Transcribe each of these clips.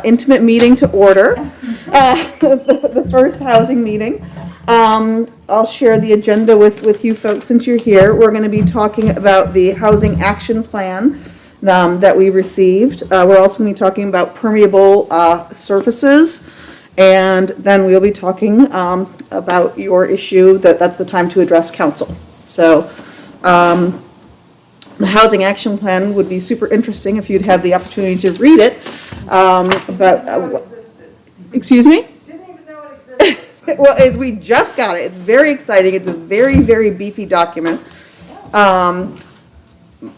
intimate meeting to order, the first housing meeting. I'll share the agenda with you folks since you're here. We're going to be talking about the housing action plan that we received. We're also going to be talking about permeable surfaces, and then we'll be talking about your issue, that's the time to address council. So the housing action plan would be super interesting if you'd have the opportunity to read it. Excuse me? Didn't even know it existed. Well, we just got it. It's very exciting. It's a very, very beefy document.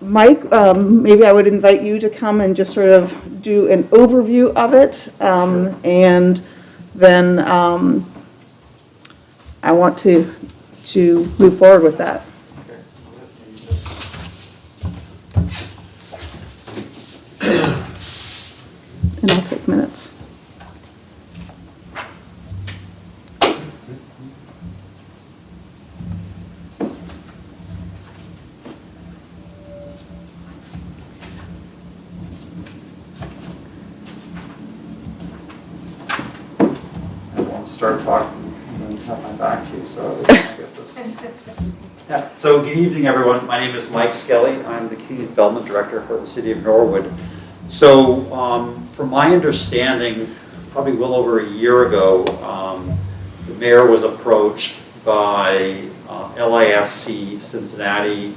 Mike, maybe I would invite you to come and just sort of do an overview of it. And then I want to move forward with that. And I'll take minutes. Start talking and have my back to you, so I get this. Yeah. So good evening, everyone. My name is Mike Skelly. I'm the Community Development Director for the City of Norwood. So from my understanding, probably well over a year ago, the mayor was approached by LISC Cincinnati.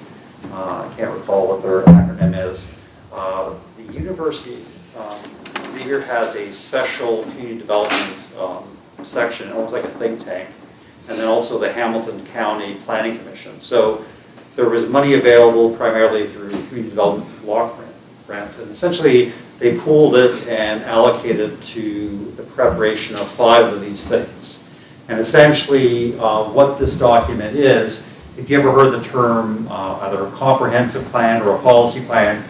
I can't recall what their acronym is. The university, Xavier, has a special community development section, almost like a think tank, and then also the Hamilton County Planning Commission. So there was money available primarily through community development block grants, and essentially they pooled it and allocated to the preparation of 5 of these things. And essentially what this document is, if you ever heard the term either a comprehensive plan or a policy plan,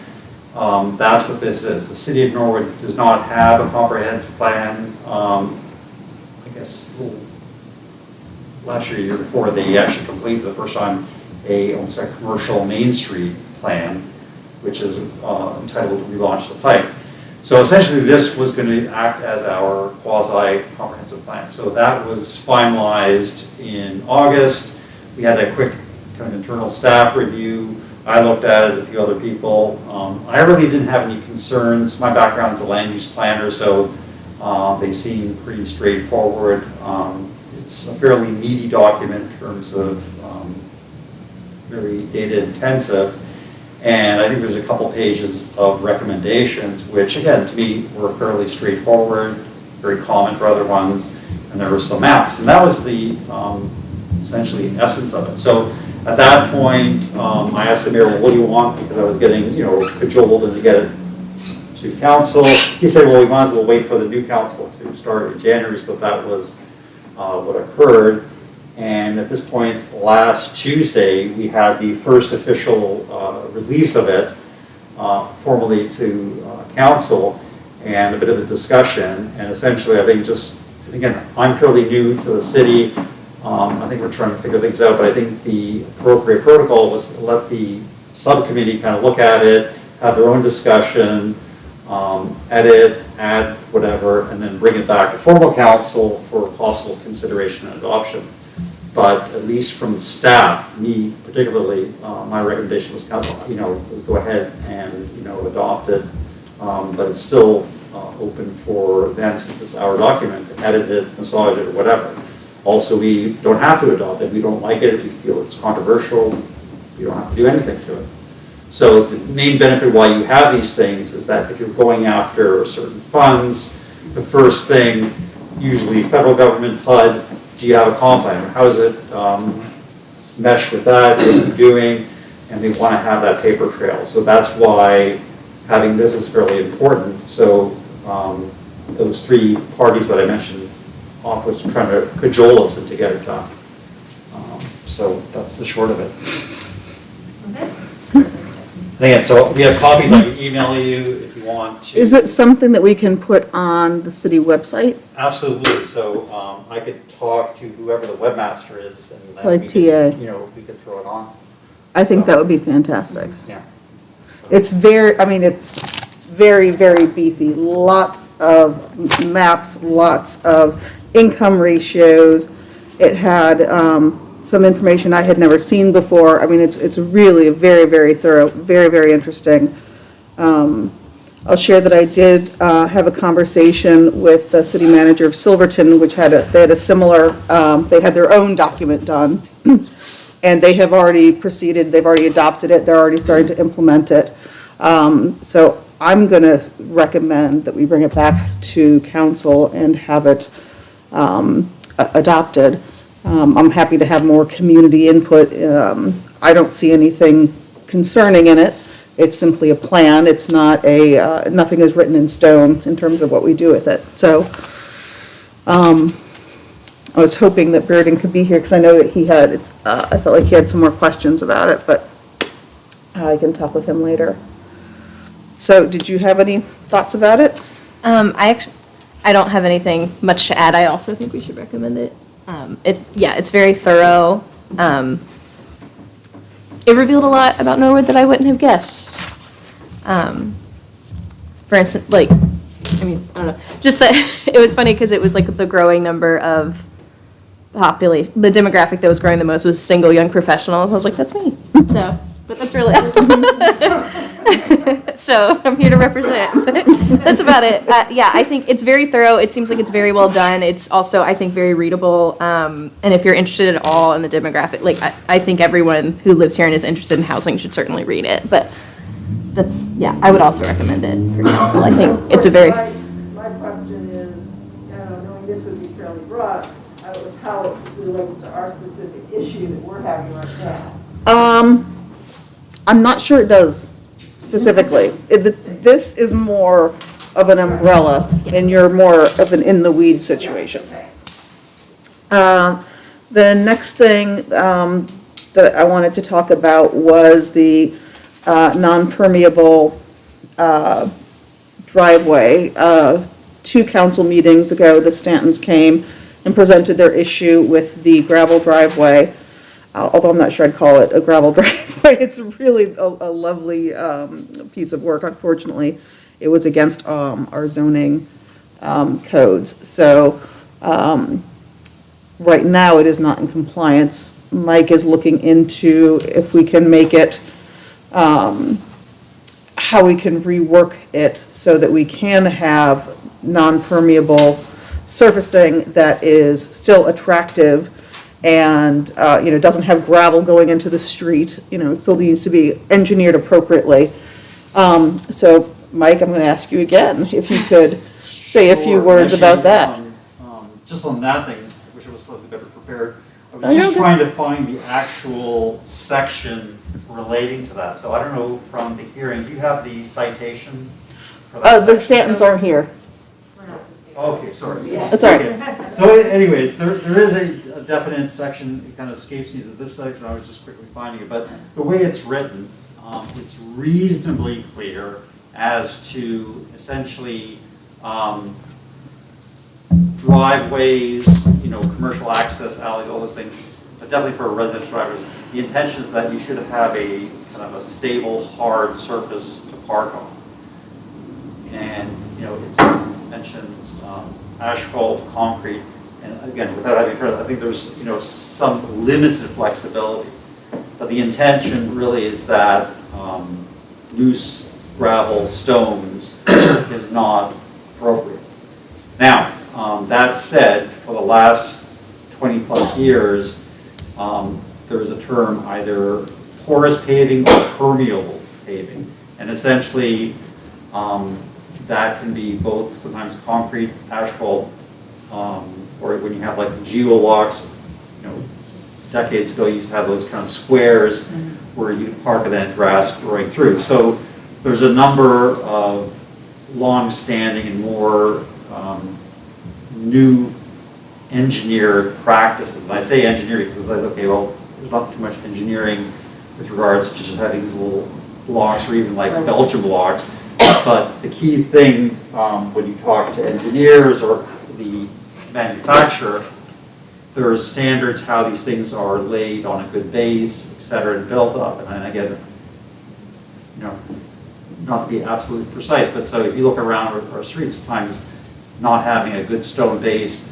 that's what this is. The City of Norwood does not have a comprehensive plan. Last year, year before, they actually completed the first time almost a commercial Main Street plan, which is entitled Relaunch the Pike. So essentially this was going to act as our quasi-comprehensive plan. So that was finalized in August. We had a quick kind of internal staff review. I looked at it, a few other people. I really didn't have any concerns. My background's a land use planner, so they seem pretty straightforward. It's a fairly meaty document in terms of very data intensive. And I think there's a couple pages of recommendations, which again, to me, were fairly straightforward, very common for other ones. And there were some maps. And that was the essentially essence of it. So at that point, I asked the mayor, well, what do you want? Because I was getting, cajoled into get it to council. He said, well, we might as well wait for the new council to start in January, so that was what occurred. And at this point, last Tuesday, we had the first official release of it formally to council and a bit of a discussion. And essentially, I think just, again, I'm fairly new to the city. I think we're trying to figure things out, but I think the appropriate protocol was to let the subcommittee kind of look at it, have their own discussion, edit, add whatever, and then bring it back to formal council for possible consideration and adoption. But at least from staff, me particularly, my recommendation was council, go ahead and adopt it. But it's still open for them, since it's our document, to edit it, massage it, or whatever. Also, we don't have to adopt it. We don't like it. If we feel it's controversial, we don't have to do anything to it. So the main benefit why you have these things is that if you're going after certain funds, the first thing, usually federal government, HUD, do you have a comp plan? How does it mesh with that? What are you doing? And they want to have that paper trail. So that's why having this is fairly important. So those 3 parties that I mentioned was trying to cajole us into get it done. So that's the short of it. Again, so we have copies I can email you if you want to. Is it something that we can put on the city website? Absolutely. So I could talk to whoever the webmaster is, and then Like we TA. could, we could throw it on. I think that would be fantastic. Yeah. So. It's very, I mean, it's very, very beefy. Lots of maps, lots of income ratios. It had some information I had never seen before. I mean, it's really a very, very thorough, very, very interesting. I'll share that I did have a conversation with the city manager of Silverton, which they had a similar, they had their own document done. And they have already proceeded, they've already adopted it, they're already starting to implement it. So I'm going to recommend that we bring it back to council and have it adopted. I'm happy to have more community input. I don't see anything concerning in it. It's simply a plan. It's not nothing is written in stone in terms of what we do with it. So I was hoping that Burden could be here because I know that he had, I felt like he had some more questions about it, but I can talk with him later. So did you have any thoughts about it? I don't have anything much to add. I also think we should recommend it. It's very thorough. It revealed a lot about Norwood that I wouldn't have guessed. For instance, I don't know, just that it was funny because it was like the growing number of population, the demographic that was growing the most was single young professionals. I was like, that's me. So, but that's really, so I'm here to represent. But that's about it. I think it's very thorough. It seems like it's very well done. It's also, I think, very readable. And if you're interested at all in the demographic, I think everyone who lives here and is interested in housing should certainly read it. But I would also recommend it for council. I think it's a very. My question is, knowing this would be fairly broad, was how it relates to our specific issue that we're having right now. I'm not sure it does specifically. This is more of an umbrella, and you're more of an in-the-weeds situation. The next thing that I wanted to talk about was the non-permeable driveway. 2 council meetings ago, the Stantons came and presented their issue with the gravel driveway. Although I'm not sure I'd call it a gravel driveway. It's really a lovely piece of work. Unfortunately, it was against our zoning codes. So right now, it is not in compliance. Mike is looking into if we can make it, how we can rework it so that we can have non-permeable surfacing that is still attractive and, doesn't have gravel going into the street. It still needs to be engineered appropriately. So, Mike, I'm going to ask you again, if you could say a few words about that. Just on that thing, I wish I was slightly better prepared. I was just trying to find the actual section relating to that. So I don't know from the hearing, do you have the citation for that The section? Stantons aren't here. Okay, sorry. That's all right. Okay. So anyways, there is a definite section, it kind of escapes me at this section, I was just quickly finding it, but the way it's written, it's reasonably clear as to essentially driveways, commercial access, alleys, all those things, but definitely for residential drivers, the intention is that you should have a kind of a stable, hard surface to park on. And, it mentions asphalt, concrete, and again, without having heard, I think there's, some limited flexibility. But the intention really is that loose gravel, stones is not appropriate. Now, that said, for the last 20 plus years, there is a term either porous paving or permeable paving. And essentially, that can be both sometimes concrete, asphalt, or when you have like geolocks, decades ago you used to have those kind of squares where you could park and then grass growing through. So there's a number of long-standing and more new engineered practices. And I say engineering because it's like, okay, well, there's not too much engineering with regards to just having these little blocks or even like Belgian blocks. But the key thing when you talk to engineers or the manufacturer, there are standards how these things are laid on a good base, et cetera, and built up. And again, not to be absolutely precise, but so if you look around our streets, sometimes not having a good stone base,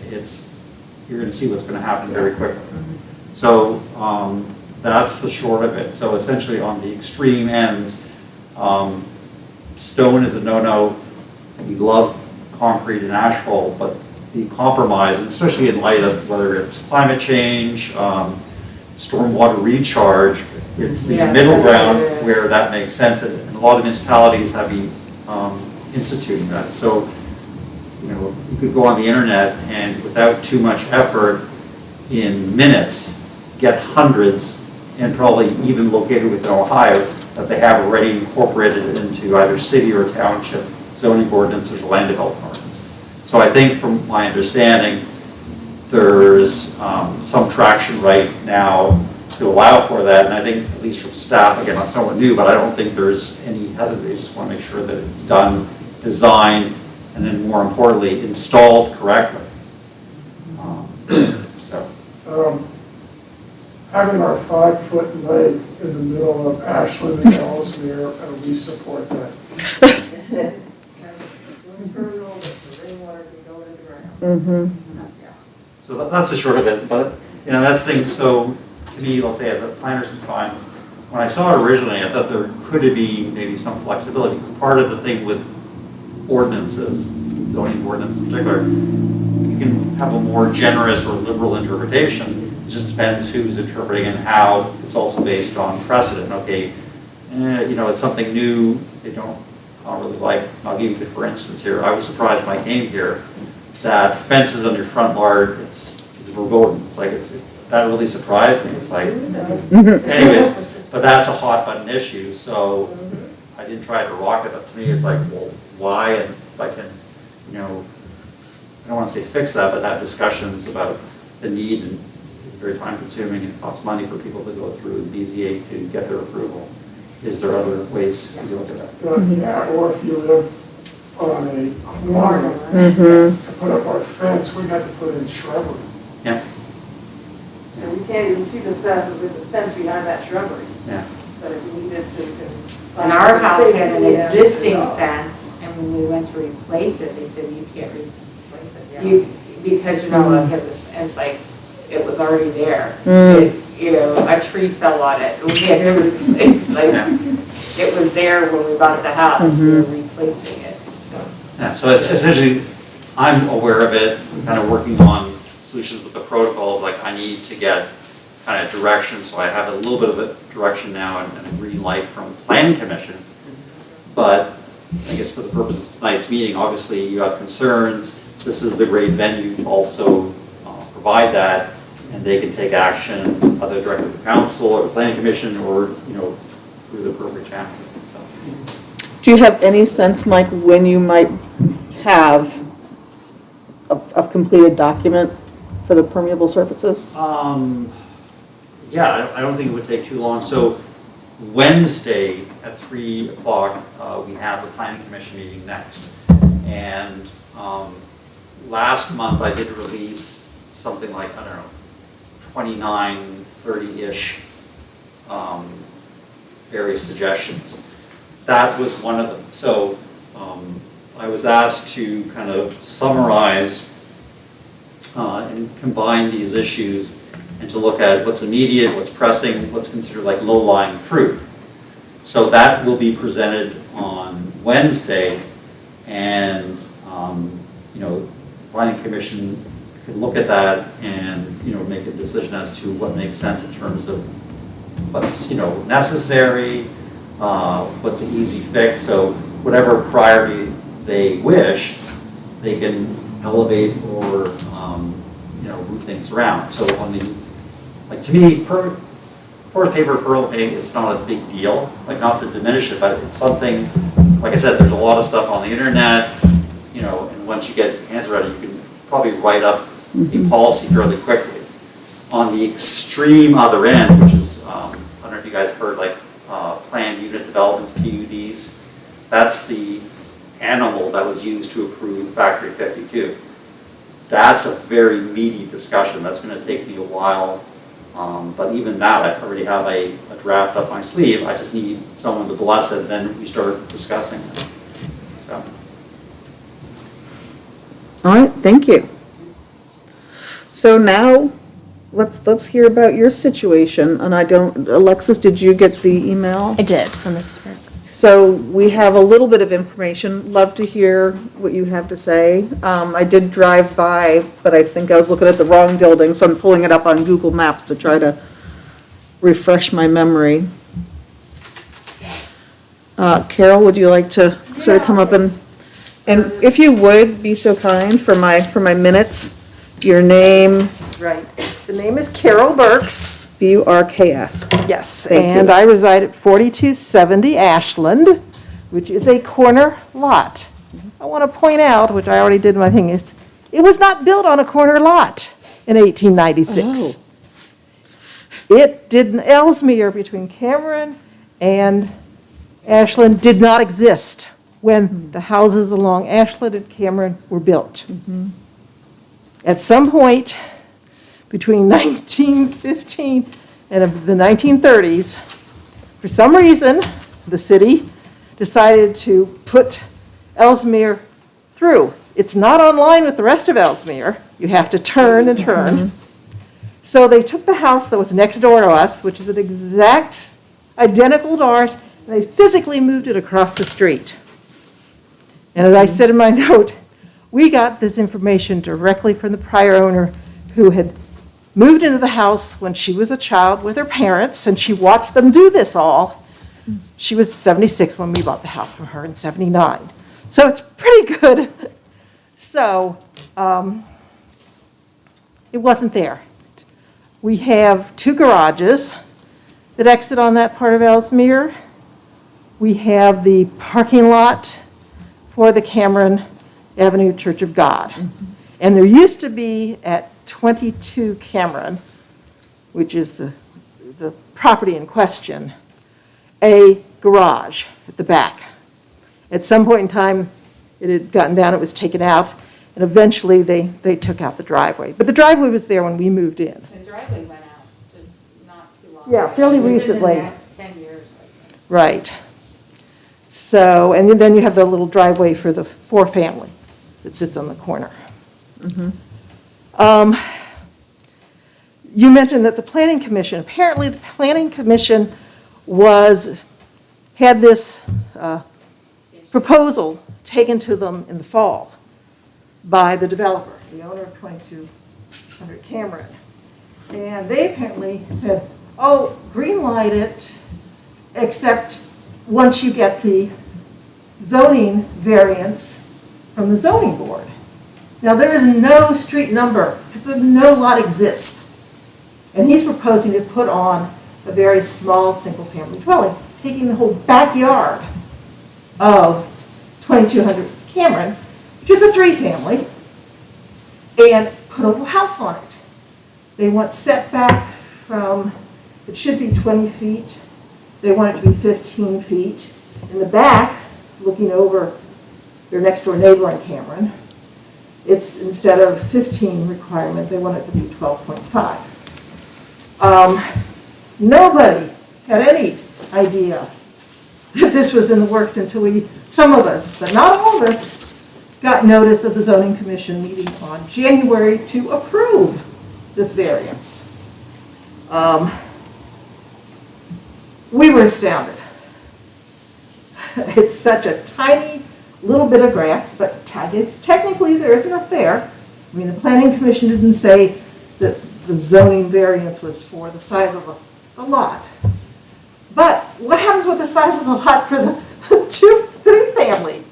you're gonna see what's gonna happen very quickly. So, that's the short of it. So essentially on the extreme ends, stone is a no-no. We love concrete and asphalt, but the compromise, and especially in light of whether it's climate change, stormwater recharge, it's the middle ground where that makes sense, and a lot of municipalities have been instituting that. So, you could go on the internet and without too much effort, in minutes, get hundreds, and probably even located within Ohio, that they have already incorporated into either city or township zoning ordinances or land development ordinances. So I think from my understanding, there's some traction right now to allow for that, and I think at least from staff, again, I'm somewhat new, but I don't think there's any hesitation. Just want to make sure that it's done, designed, and then more importantly, installed correctly. Having our 5-foot lake in the middle of Ashland and Ellesmere, we support that. Swimming terminal, that the rainwater can go into the ground. Yeah. So that's the short of it, but, that's the thing. So to me, let's say as a planner sometimes, when I saw it originally, I thought there could be maybe some flexibility. Because part of the thing with ordinances, zoning ordinances in particular, you can have a more generous or liberal interpretation. It just depends who's interpreting and how. It's also based on precedent. Okay, it's something new. They don't really like. I'll give you the for instance here. I was surprised when I came here that fences on your front yard, it's verboten. It's like that really surprised me. It's like, anyways, but that's a hot button issue. So I didn't try to rock it. But to me, it's like, well, why? And if I can, I don't want to say fix that, but have discussions about the need, and it's very time consuming and it costs money for people to go through the BZA to get their approval. Is there other ways to look at that? Yeah, or if you live on a corner, to put up our fence, we had to put in shrubbery. Yeah. And we can't even see the fence behind that shrubbery. Yeah. But if we needed to, you can. And our house had an Yeah. existing fence, and when we went to replace it, they said, you can't replace it. Because you're not allowed to have this, and it's like, it was already there. A tree fell on it, we had to replace, it was there when we bought the house, we were replacing it, so. Yeah, so essentially, I'm aware of it, I'm kind of working on solutions with the protocols, like I need to get kind of direction, so I have a little bit of a direction now and a green light from Planning Commission. But I guess for the purpose of tonight's meeting, obviously you have concerns, this is the great venue to also provide that, and they can take action either directly to the council or the Planning Commission or, through the appropriate channels. So. Do you have any sense, Mike, when you might have a completed document for the permeable surfaces? Yeah, I don't think it would take too long. So Wednesday at 3 o'clock, we have the Planning Commission meeting next. And last month I did release something like, 29, 30-ish various suggestions. That was one of them. So I was asked to kind of summarize and combine these issues and to look at what's immediate, what's pressing, what's considered like low-lying fruit. So that will be presented on Wednesday, and the Planning Commission can look at that and make a decision as to what makes sense in terms of what's necessary, what's an easy fix. So whatever priority they wish, they can elevate or move things around. So on the to me, porous paper pearl paint is not a big deal. Not to diminish it, but it's something. Like I said, there's a lot of stuff on the internet. And once you get your hands around it, you can probably write up a policy fairly quickly. On the extreme other end, which is I don't know if you guys heard planned unit developments, PUDs. That's the animal that was used to approve Factory 52. That's a very meaty discussion. That's going to take me a while But even that, I already have a draft up my sleeve. I just need someone to bless it, then we start discussing it. So. All right, thank you. So now, let's hear about your situation, and Alexis, did you get the email? I did from Mrs. Burke. So we have a little bit of information, love to hear what you have to say. I did drive by, but I think I was looking at the wrong building, so I'm pulling it up on Google Maps to try to refresh my memory. Carol, would you like to sort of come up and if you would, be so kind for my minutes, your name, Right. The name is Carol Burks. Burks. Yes, Thank and you. I reside at 4270 Ashland, which is a corner lot. I want to point out, which I already did in my thing, is it was not built on a corner lot in 1896. It didn't, Ellesmere between Cameron and Ashland did not exist when the houses along Ashland and Cameron were built. At some point between 1915 and the 1930s, for some reason, the city decided to put Ellesmere through. It's not online with the rest of Ellesmere. You have to turn and turn. So they took the house that was next door to us, which is an exact identical to ours, and they physically moved it across the street. And as I said in my note, we got this information directly from the prior owner who had moved into the house when she was a child with her parents, and she watched them do this all. She was 76 when we bought the house from her in 79. So it's pretty good. So it wasn't there. We have 2 garages that exit on that part of Ellesmere. We have the parking lot for the Cameron Avenue Church of God. And there used to be at 22 Cameron, which is the property in question, a garage at the back. At some point in time, it had gotten down, it was taken out, and eventually they took out the driveway. But the driveway was there when we moved in. The driveway went out just not too long. Yeah, fairly Within the recently. next 10 years, I think. Right. So, and then you have the little driveway for the 4-family that sits on the corner. You mentioned that the Planning Commission, apparently the Planning Commission had this proposal taken to them in the fall by the developer, the owner of 2200 Cameron. And they apparently said, oh, green light it, except once you get the zoning variance from the zoning board. Now, there is no street number, because no lot exists. And he's proposing to put on a very small, single-family dwelling, taking the whole backyard of 2200 Cameron, which is a 3-family, and put a little house on it. They want setback from, it should be 20 feet. They want it to be 15 feet. In the back, looking over their next-door neighbor in Cameron, it's instead of 15 requirement, they want it to be 12.5. Nobody had any idea that this was in the works until some of us, but not all of us, got notice of the zoning commission meeting on January to approve this variance. We were astounded. It's such a tiny little bit of grass, but technically there is enough there. I mean, the planning commission didn't say that the zoning variance was for the size of the lot. But what happens with the size of the lot for the 3-family?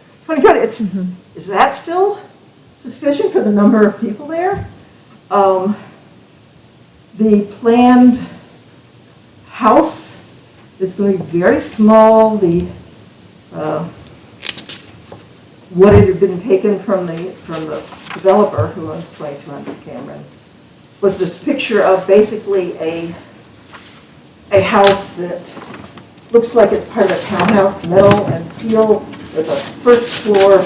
Is that still sufficient for the number of people there? The planned house is going to be very small. What had been taken from the developer who owns 2200 Cameron was this picture of basically a house that looks like it's part of a townhouse, metal and steel, with a first floor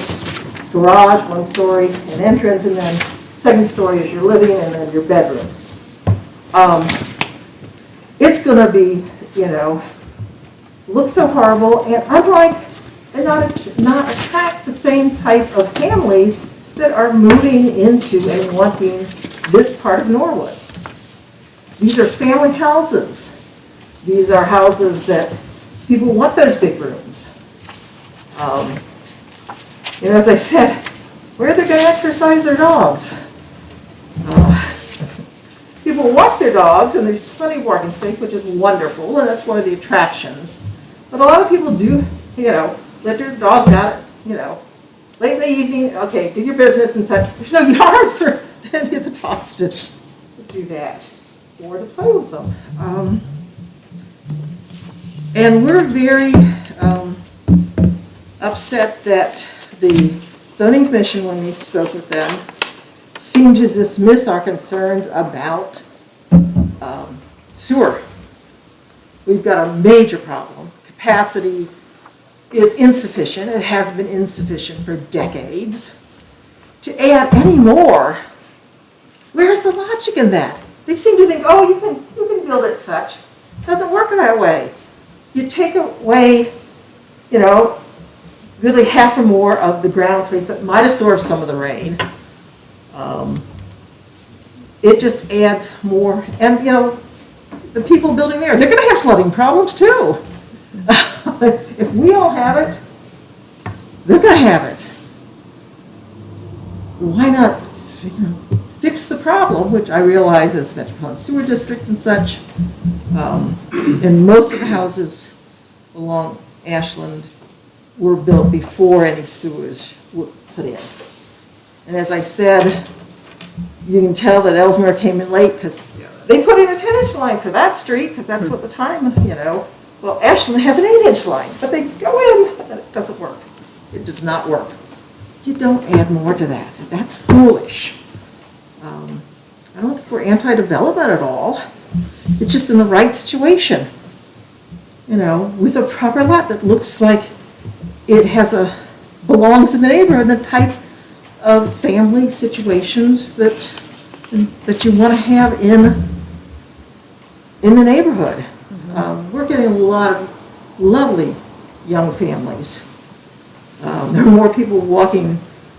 garage, 1 story, an entrance, and then second story is your living and then your bedrooms. it's gonna be, look so horrible, and not attract the same type of families that are moving into and wanting this part of Norwood. These are family houses. These are houses that people want those big rooms. As I said, where are they going to exercise their dogs? People walk their dogs, and there's plenty of walking space, which is wonderful, and that's one of the attractions. But a lot of people do, let their dogs out, late in the evening, okay, do your business and such. There's no yard for any of the dogs to do that or to play with them. And we're very upset that the zoning commission, when we spoke with them, seemed to dismiss our concerns about sewer. We've got a major problem. Capacity is insufficient. It has been insufficient for decades. To add any more, where's the logic in that? They seem to think, oh, you can build it such. It doesn't work that way. You take away, really half or more of the ground space that might absorb some of the rain. It just adds more. And, the people building there, they're going to have flooding problems too. If we all have it, they're going to have it. Why not, fix the problem, which I realize is Metropolitan Sewer District and such. And most of the houses along Ashland were built before any sewers were put in. And as I said, you can tell that Ellesmere came in late because they put in a 10-inch line for that street because that's what the time, Well, Ashland has an 8-inch line, but they go in and it doesn't work. It does not work. You don't add more to that. That's foolish. I don't think we're anti-development at all. It's just in the right situation. With a proper lot that looks like it belongs in the neighborhood, the type of family situations that you want to have in the neighborhood. We're getting a lot of lovely young families. There are more people walking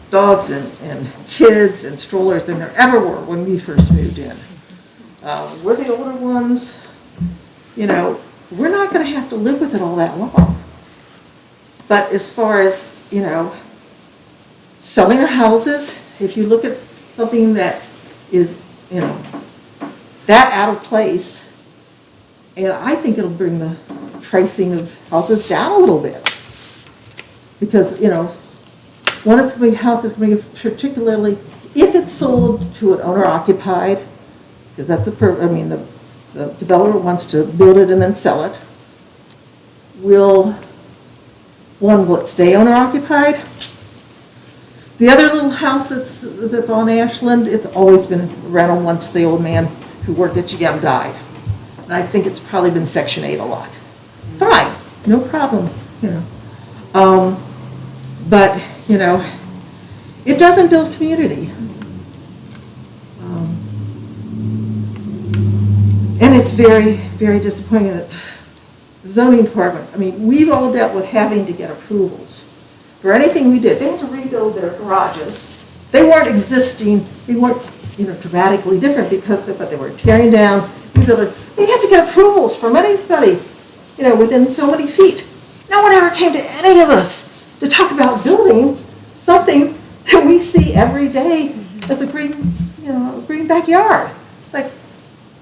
dogs and kids and strollers than there ever were when we first moved in. We're the older ones, we're not going to have to live with it all that long. But as far as, selling our houses, if you look at something that is, that out of place, and I think it'll bring the pricing of houses down a little bit. Because, one of the houses, particularly if it's sold to an owner-occupied, because that's the developer wants to build it and then sell it. Will it stay owner-occupied? The other little house that's on Ashland, it's always been a rental once the old man who worked at GM died. And I think it's probably been Section 8 a lot. Fine, no problem, But, it doesn't build community. And it's very, very disappointing that the zoning department, we've all dealt with having to get approvals for anything we did. They had to rebuild their garages. They weren't existing, they weren't, dramatically different but they were tearing down, rebuilding. They had to get approvals from anybody, within so many feet. No one ever came to any of us to talk about building something that we see every day as a green backyard. Like,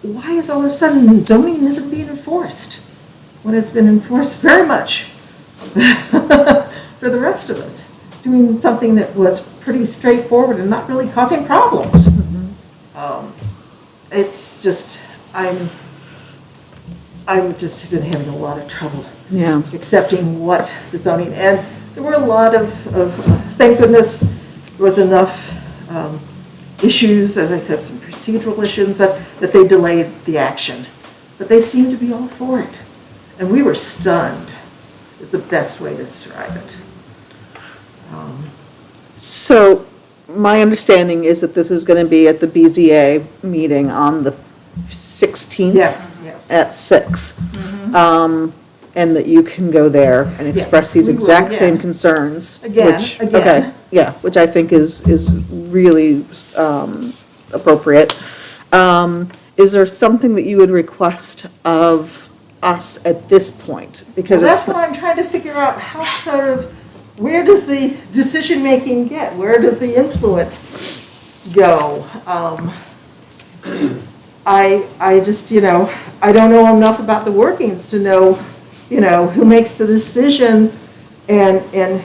why is all of a sudden zoning isn't being enforced when it's been enforced very much for the rest of us, doing something that was pretty straightforward and not really causing problems? It's just, I've just been having a lot of trouble accepting what the zoning, and there were a lot of thank goodness there was enough issues, as I said, some procedural issues that they delayed the action. But they seemed to be all for it. And we were stunned, is the best way to describe it. So my understanding is that this is going to be at the BZA meeting on the 16th? Yes. Yes. at 6. And that you can go there and express these we will, exact again. same concerns. Again, which- again. Okay, yeah, which I think is really appropriate. Is there something that you would request of us at this point? Because Well, it's. that's what I'm trying to figure out, how sort of, where does the decision-making get? Where does the influence go? I just, I don't know enough about the workings to know, who makes the decision and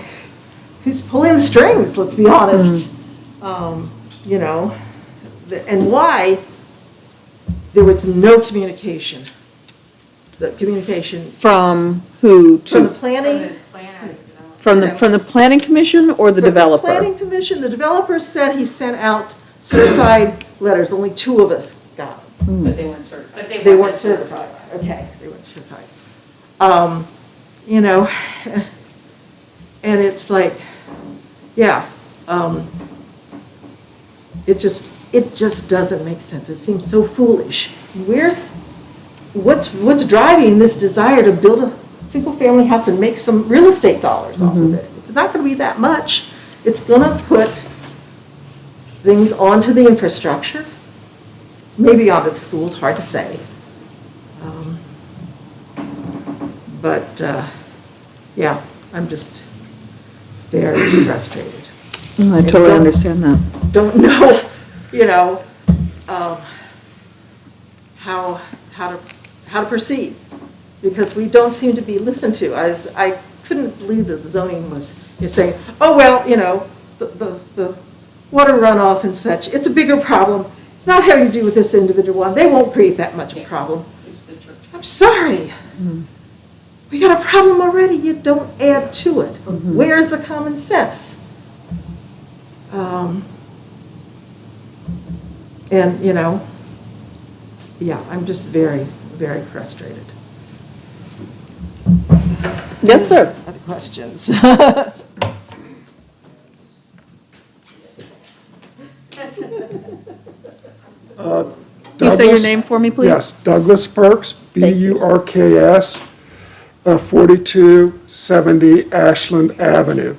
who's pulling the strings, let's be honest. And why there was no communication. The communication From who from the to, planning. from the planning commission or the from developer? Planning commission, the developer said he sent out certified letters, only 2 of us got them. But they weren't certified. They weren't certified, okay, they weren't certified. And it's like, yeah, it just doesn't make sense. It seems so foolish. What's driving this desire to build a single-family house and make some real estate dollars off of it? It's not gonna be that much. It's gonna put things onto the infrastructure, maybe onto the schools, hard to say. But, yeah, I'm just very frustrated. I totally understand that. Don't know, how to proceed, because we don't seem to be listened to. I couldn't believe that the zoning was, saying, oh, well, the water runoff and such, it's a bigger problem. It's not having to do with this individual one. They won't create that much of a problem. It's the church. I'm sorry. We got a problem already. You don't add to it. Where's the common sense? And, yeah, I'm just very, very frustrated. Yes, sir. Other questions? Can you say your name for me, please? Yes, Douglas Burks, Thank you. B-U-R-K-S, 4270 Ashland Avenue.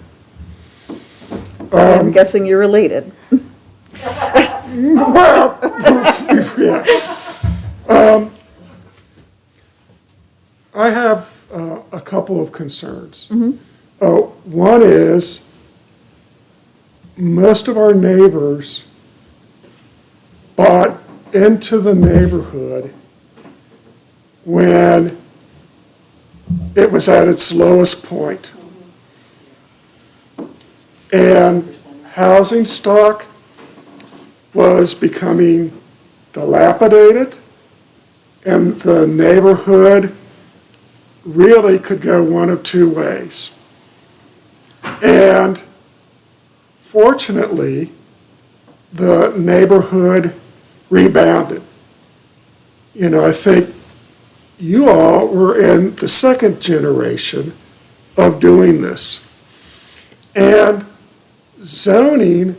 I'm guessing you're related. Well, yeah. I have a couple of concerns. One is, most of our neighbors bought into the neighborhood when it was at its lowest point. And housing stock was becoming dilapidated, and the neighborhood really could go one of 2 ways. And fortunately, the neighborhood rebounded. I think you all were in the 2nd generation of doing this. And zoning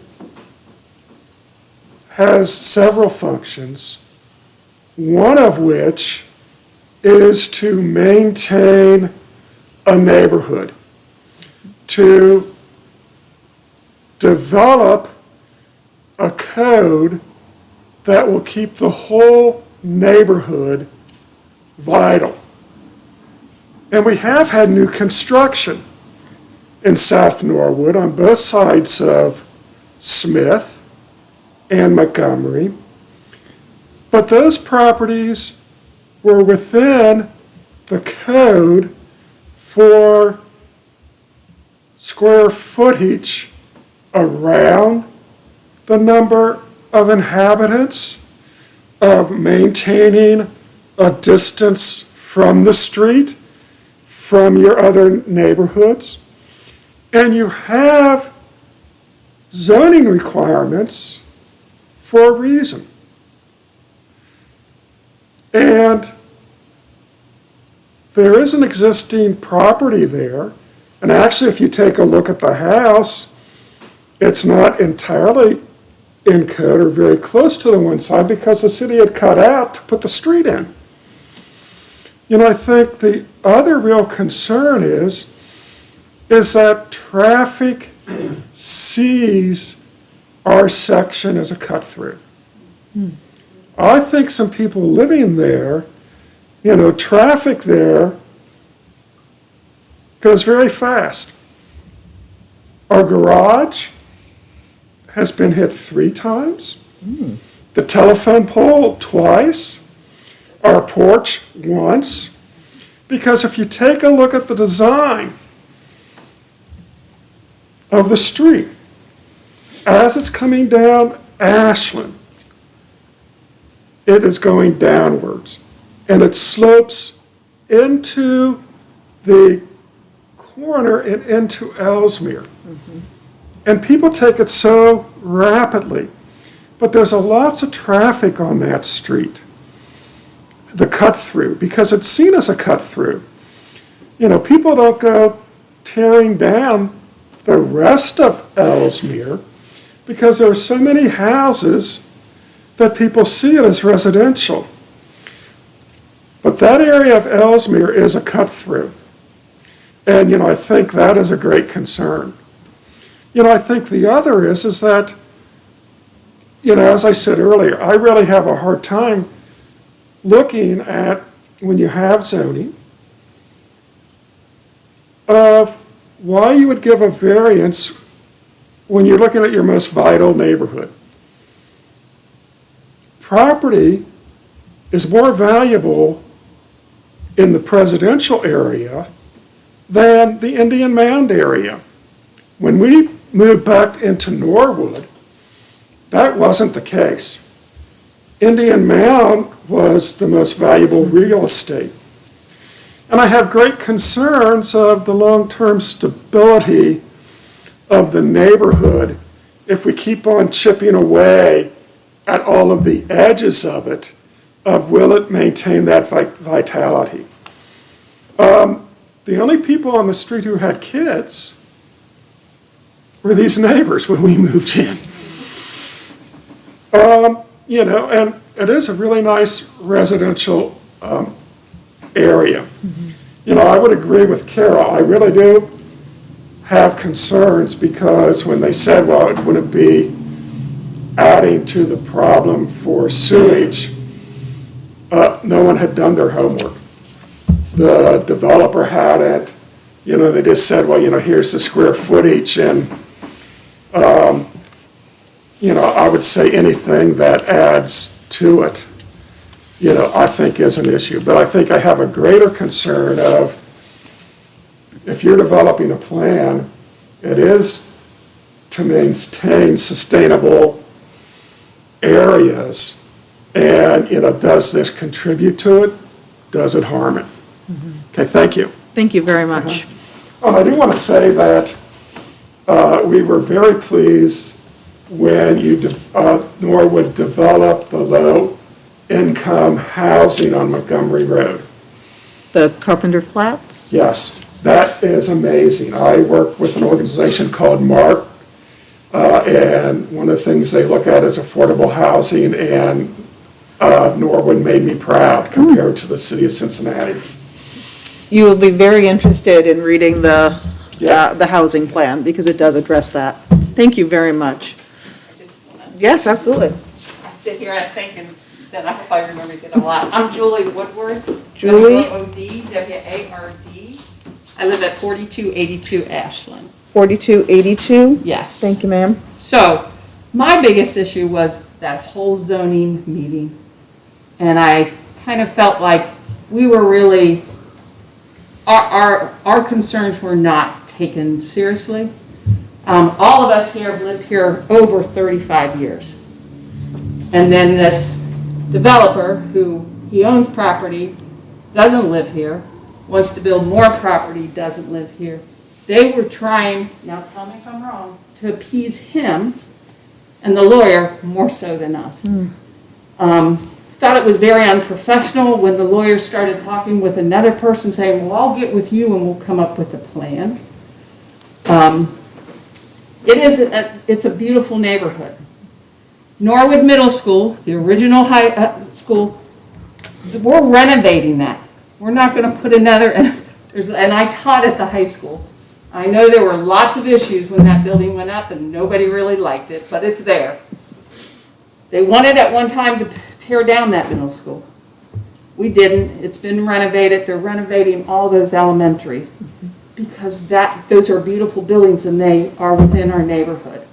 has several functions, one of which is to maintain a neighborhood, to develop a code that will keep the whole neighborhood vital. And we have had new construction in South Norwood on both sides of Smith and Montgomery. But those properties were within the code for square footage around the number of inhabitants, of maintaining a distance from the street, from your other neighborhoods. And you have zoning requirements for a reason. And there is an existing property there. And actually, if you take a look at the house, it's not entirely in code or very close to the one side because the city had cut out to put the street in. I think the other real concern is that traffic sees our section as a cut-through. I think some people living there, traffic there goes very fast. Our garage has been hit 3 times. The telephone pole twice. Our porch once. Because if you take a look at the design of the street, as it's coming down Ashland, it is going downwards. And it slopes into the corner and into Ellesmere. And people take it so rapidly. But there's lots of traffic on that street, the cut-through, because it's seen as a cut-through. People don't go tearing down the rest of Ellesmere because there are so many houses that people see it as residential. But that area of Ellesmere is a cut-through. And, I think that is a great concern. I think the other is that, as I said earlier, I really have a hard time looking at, when you have zoning, of why you would give a variance when you're looking at your most vital neighborhood. Property is more valuable in the presidential area than the Indian Mound area. When we moved back into Norwood, that wasn't the case. Indian Mound was the most valuable real estate. And I have great concerns of the long-term stability of the neighborhood if we keep on chipping away at all of the edges of it, will it maintain that vitality? The only people on the street who had kids were these neighbors when we moved in. And it is a really nice residential area. I would agree with Carol. I really do have concerns because when they said, well, it wouldn't be adding to the problem for sewage, no one had done their homework. The developer had it. They just said, well, here's the square footage. And, I would say anything that adds to it, I think is an issue. But I think I have a greater concern of if you're developing a plan, it is to maintain sustainable areas. And, does this contribute to it? Does it harm it? Okay, thank you. Thank you very much. I do want to say that we were very pleased when Norwood developed the low-income housing on Montgomery Road. The Carpenter Flats? Yes, that is amazing. I work with an organization called MARC, and one of the things they look at is affordable housing, and Norwood made me proud compared to the city of Cincinnati. You will be very interested in reading the housing plan because it does address that. Thank you very much. I just wanna Yes, absolutely. sit here and thinking that I hope I remember it a lot. I'm Julie Woodward. Julie? Woodward. I live at 4282 Ashland. 4282? Yes. Thank you, ma'am. So, my biggest issue was that whole zoning meeting. And I kind of felt like we were really, our concerns were not taken seriously. All of us here have lived here over 35 years. And then this developer, who he owns property, doesn't live here, wants to build more property, doesn't live here. They were trying, now tell me if I'm wrong, to appease him and the lawyer more so than us. Thought it was very unprofessional when the lawyer started talking with another person saying, well, I'll get with you and we'll come up with a plan. It's a beautiful neighborhood. Norwood Middle School, the original high school, we're renovating that. we're not gonna put another, and I taught at the high school. I know there were lots of issues when that building went up and nobody really liked it, but it's there. They wanted at one time to tear down that middle school. We didn't. It's been renovated. They're renovating all those elementaries because those are beautiful buildings and they are within our neighborhood.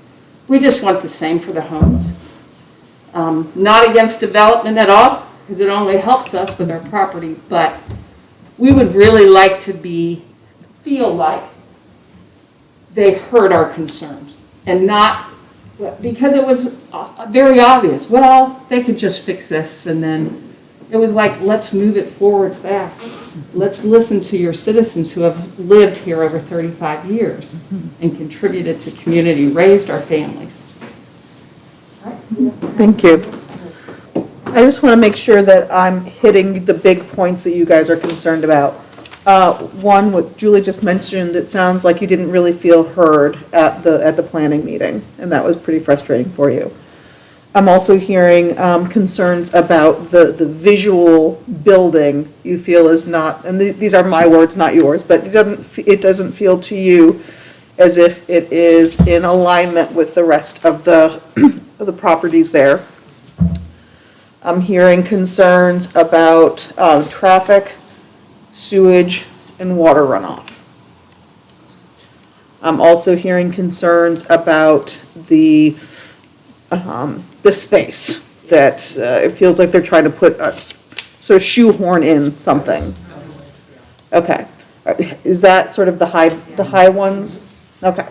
We just want the same for the homes. Not against development at all, because it only helps us with our property, but we would really like to feel like they heard our concerns and not, because it was very obvious, well, they could just fix this, and then it was like, let's move it forward fast. Let's listen to your citizens who have lived here over 35 years and contributed to community, raised our families. Thank you. I just want to make sure that I'm hitting the big points that you guys are concerned about. One, what Julie just mentioned, it sounds like you didn't really feel heard at the planning meeting, and that was pretty frustrating for you. I'm also hearing concerns about the visual building you feel is not, and these are my words, not yours, but it doesn't feel to you as if it is in alignment with the rest of the properties there. I'm hearing concerns about traffic, sewage, and water runoff. I'm also hearing concerns about the space, that it feels like they're trying to put us, sort of shoehorn in something. Okay, is that sort of the high ones? Okay.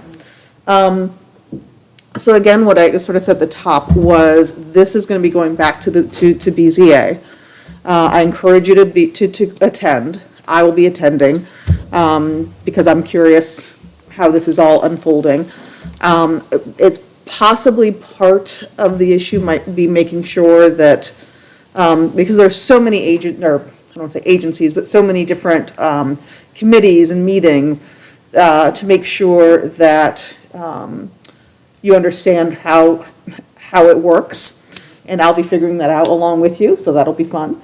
So again, what I sort of said at the top was, this is going to be going back to BZA. I encourage you to attend. I will be attending, because I'm curious how this is all unfolding. It's possibly part of the issue might be making sure that, because there's so many I don't want to say agencies, but so many different committees and meetings, to make sure that you understand how it works, and I'll be figuring that out along with you, so that'll be fun.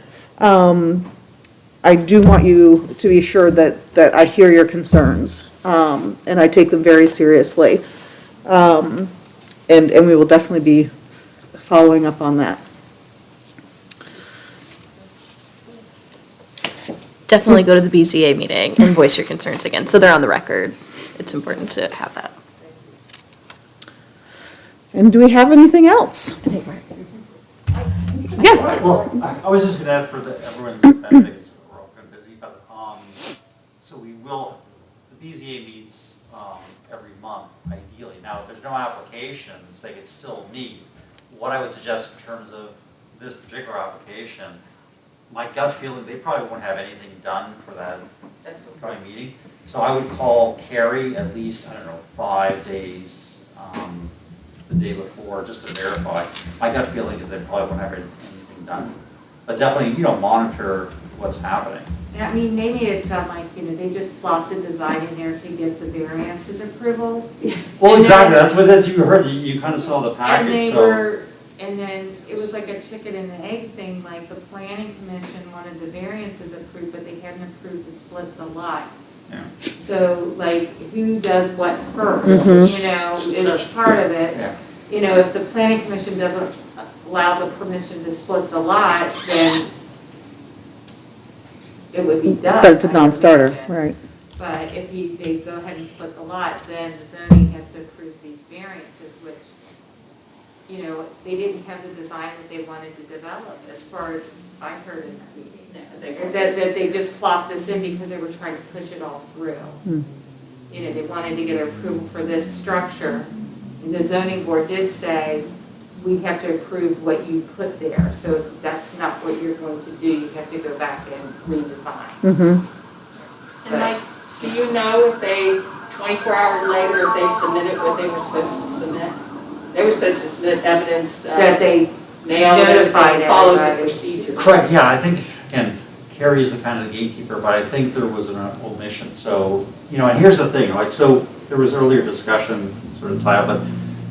I do want you to be sure that I hear your concerns, and I take them very seriously. And we will definitely be following up on that. Definitely go to the BZA meeting and voice your concerns again, so they're on the record. It's important to have that. And do we have anything else? Yes. Well, I was just going to add for everyone's benefit, because we're all kind of busy, but, so the BZA meets every month, ideally. Now, if there's no applications, they could still meet. What I would suggest in terms of this particular application, my gut feeling, they probably won't have anything done for that upcoming meeting. So I would call Carrie at least, 5 days, the day before, just to verify. My gut feeling is they probably won't have anything done. But definitely, monitor what's happening. I mean, maybe it's like, they just plopped a design in there to get the variances approval. Well, exactly, that's what you heard, you kind of saw the package, And then it was like a chicken and the egg thing, like the planning commission wanted the variances approved, but they hadn't approved to split the lot. Yeah. So like, who does what first, is part of it. Yeah. If the planning commission doesn't allow the permission to split the lot, then it would be done. But it's a non-starter, right. But if they go ahead and split the lot, then the zoning has to approve these variances, which, they didn't have the design that they wanted to develop, as far as I heard in that meeting. That they just plopped this in because they were trying to push it all through. They wanted to get approval for this structure. And the zoning board did say, we have to approve what you put there. So if that's not what you're going to do, you have to go back and redesign. And Mike, do you know if they, 24 hours later, if they submitted what they were supposed to submit? They were supposed to submit evidence That they notified followed the everybody. procedures. Correct, yeah, I think, again, Carrie is the kind of the gatekeeper, but I think there was an omission. So, and here's the thing, so there was earlier discussion, sort of tie up, but,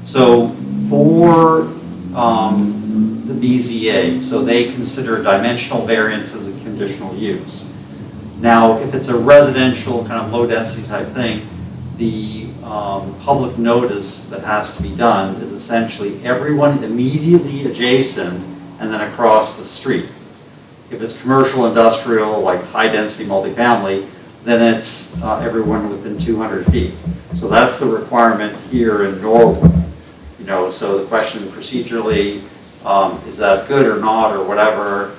so for the BZA, so they consider dimensional variances a conditional use. Now, if it's a residential, kind of low-density type thing, the public notice that has to be done is essentially everyone immediately adjacent and then across the street. If it's commercial, industrial, like high-density multifamily, then it's everyone within 200 feet. So that's the requirement here in Norwood. You know, so the question procedurally, is that good or not or whatever?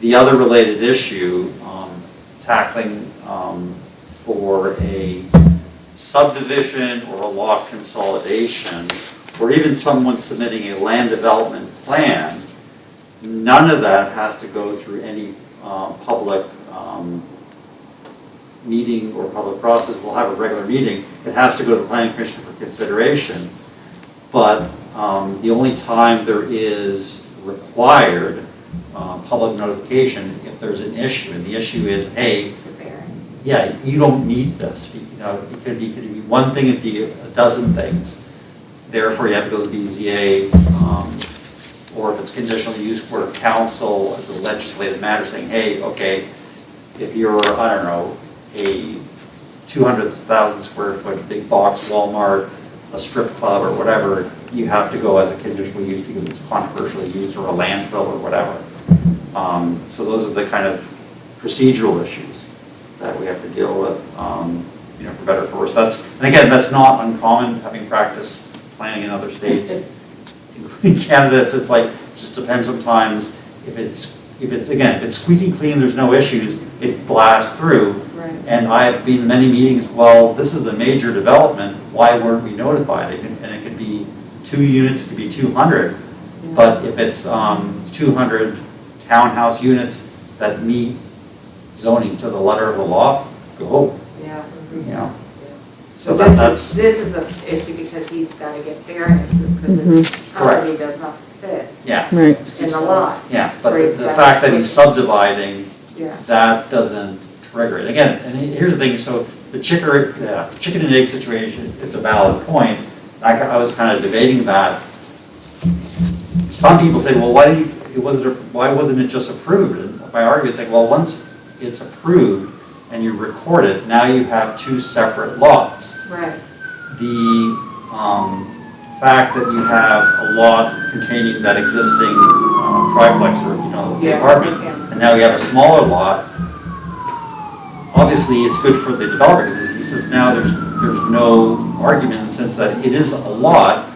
The other related issue, tackling for a subdivision or a lot consolidation, or even someone submitting a land development plan, none of that has to go through any public meeting or public process. We'll have a regular meeting. It has to go to the planning commission for consideration. But the only time there is required public notification if there's an issue, and the issue is, hey, yeah, you don't meet this. You know, it could be one thing, it could be a dozen things. Therefore, you have to go to the BZA, or if it's conditional use, court of council as a legislative matter, saying, hey, okay, if you're, I don't know, a 200,000 square foot big box Walmart, a strip club or whatever, you have to go as a conditional use because it's controversial use, or a landfill or whatever. So those are the kind of procedural issues that we have to deal with, you know, for better or for worse. And again, that's not uncommon, having practiced planning in other states, including candidates. It's like, just depends sometimes if it's squeaky clean, there's no issues, it blasts through. Right. And I've been in many meetings, well, this is a major development, why weren't we notified? And it could be 2 units, it could be 200. Yeah. But if it's 200 townhouse units that meet zoning to the letter of the law, go, Yeah. you know. Yeah. So This that's, is an issue because he's got to get variances because his property does not fit yeah. Right. It's too in the small. lot. Yeah, but Where he's the got fact that a he's split. subdividing, Yeah. that doesn't trigger it. Again, and here's the thing, so the chicken and egg situation, it's a valid point. I was kind of debating that. Some people say, well, why wasn't it just approved? And my argument is like, well, once it's approved and you record it, now you have 2 separate lots. Right. The fact that you have a lot containing that existing triplex, or, you know, the Yeah, apartment, yeah. and now you have a smaller lot, obviously it's good for the developer, because he says now there's no argument in the sense that it is a lot.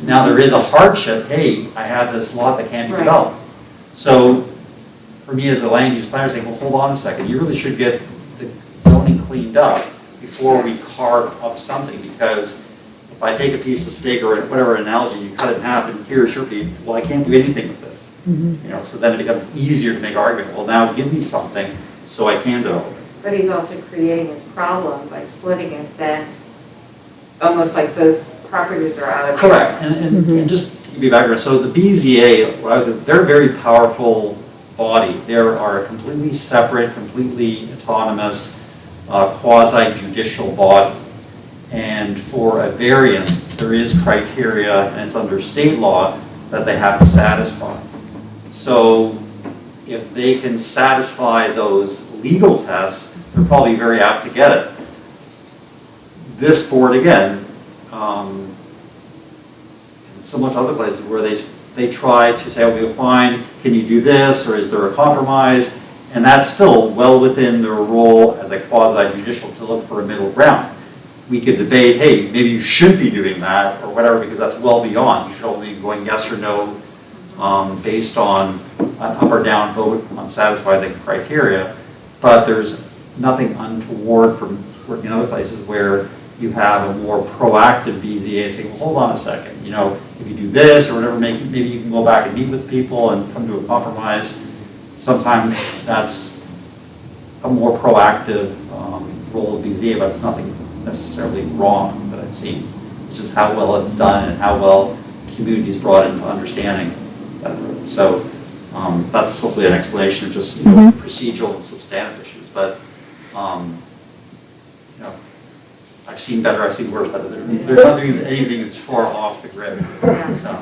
Now there is a hardship, hey, I have this lot that can't be Right. developed. So for me as a land use planner, saying, well, hold on a second, you really should get the zoning cleaned up before we carve up something, because if I take a piece of steak or whatever analogy, you cut it in half and here's your piece, well, I can't do anything with this. You know, so then it becomes easier to make argument, well, now give me something so I can develop it. But he's also creating his problem by splitting it, then almost like both properties are out of. Correct, and just to give you background, so the BZA, they're a very powerful body. They are a completely separate, completely autonomous, quasi-judicial body. And for a variance, there is criteria, and it's under state law, that they have to satisfy. So if they can satisfy those legal tests, they're probably very apt to get it. This board, again, similar to other places where they try to say, okay, fine, can you do this, or is there a compromise? And that's still well within their role as a quasi-judicial to look for a middle ground. We could debate, hey, maybe you should be doing that, or whatever, because that's well beyond. You should only be going yes or no based on an up or down vote on satisfying the criteria. But there's nothing untoward from working in other places where you have a more proactive BZA saying, well, hold on a second, you know, if you do this or whatever, maybe you can go back and meet with people and come to a compromise. Sometimes that's a more proactive role of BZA, but it's nothing necessarily wrong that I've seen. It's just how well it's done and how well the community is brought into understanding that road. So that's hopefully an explanation of just, you know, procedural and substantive issues. But you know, I've seen better, I've seen worse, but there's not anything that's far off the grid. So.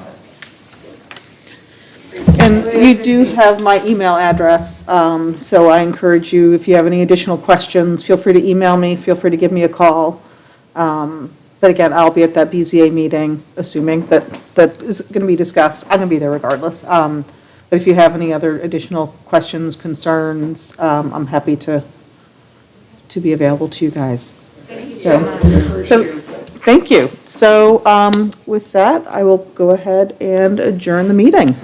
And you do have my email address, so I encourage you, if you have any additional questions, feel free to email me, feel free to give me a call. But again, I'll be at that BZA meeting, assuming that is going to be discussed. I'm going to be there regardless. But if you have any other additional questions, concerns, I'm happy to be available to you guys. So, thank you. So with that, I will go ahead and adjourn the meeting.